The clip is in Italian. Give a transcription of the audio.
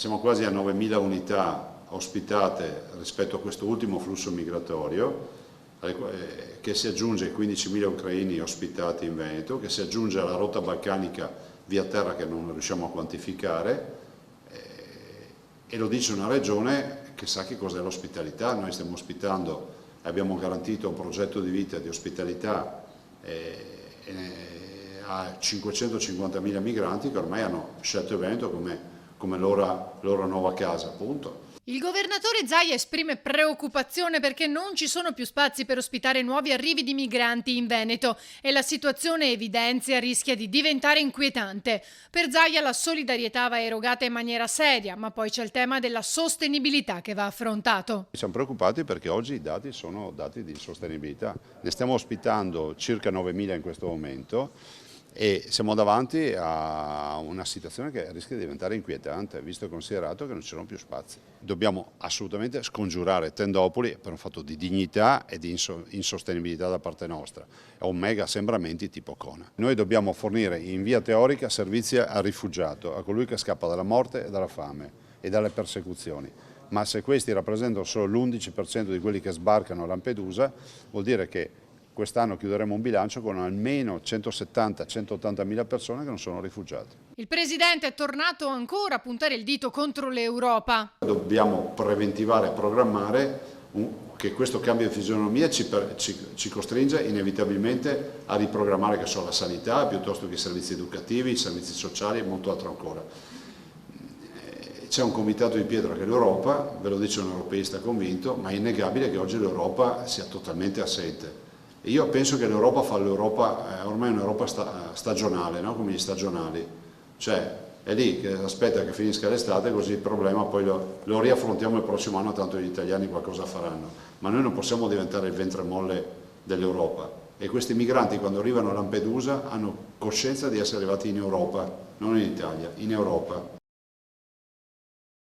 siamo quasi a 9.000 unità ospitate rispetto a questo ultimo flusso migratorio, che si aggiunge ai 15.000 ucraini ospitati in Veneto, che si aggiunge alla rotta balcanica via terra che non riusciamo a quantificare, e lo dice una regione che sa che cos'è l'ospitalità. Noi stiamo ospitando, abbiamo garantito un progetto di vita di ospitalità a 550.000 migranti che ormai hanno scelto il Veneto come loro nuova casa, appunto. Il governatore Zaia esprime preoccupazione perché non ci sono più spazi per ospitare nuovi arrivi di migranti in Veneto e la situazione evidenzia rischia di diventare inquietante. Per Zaia la solidarietà va erogata in maniera seria, ma poi c'è il tema della sostenibilità che va affrontato. Siamo preoccupati perché oggi i dati sono dati di sostenibilità. Ne stiamo ospitando circa 9.000 in questo momento e siamo davanti a una situazione che rischia di diventare inquietante, visto e considerato che non ci sono più spazi. Dobbiamo assolutamente scongiurare tendopoli per un fatto di dignità e di insostenibilità da parte nostra, o mega assembramenti tipo Cona. Noi dobbiamo fornire in via teorica servizi al rifugiato, a colui che scappa dalla morte e dalla fame e dalle persecuzioni. Ma se questi rappresentano solo l'11% di quelli che sbarcano a Lampedusa, vuol dire che quest'anno chiuderemo un bilancio con almeno 170-180 mila persone che non sono rifugiate. Il Presidente è tornato ancora a puntare il dito contro l'Europa. Dobbiamo preventivare e programmare che questo cambio di fisionomia ci costringe inevitabilmente a riprogrammare che so, la sanità piuttosto che i servizi educativi, i servizi sociali e molto altro ancora. C'è un comitato di pietra che è l'Europa, ve lo dice un europeista convinto, ma è innegabile che oggi l'Europa sia totalmente assente. Io penso che l'Europa fa l'Europa, ormai è un'Europa stagionale, no? Come gli stagionali, cioè è lì che aspetta che finisca l'estate così il problema poi lo riaffrontiamo il prossimo anno, tanto gli italiani qualcosa faranno, ma noi non possiamo diventare il ventre molle dell'Europa e questi migranti quando arrivano a Lampedusa hanno coscienza di essere arrivati in Europa, non in Italia, in Europa.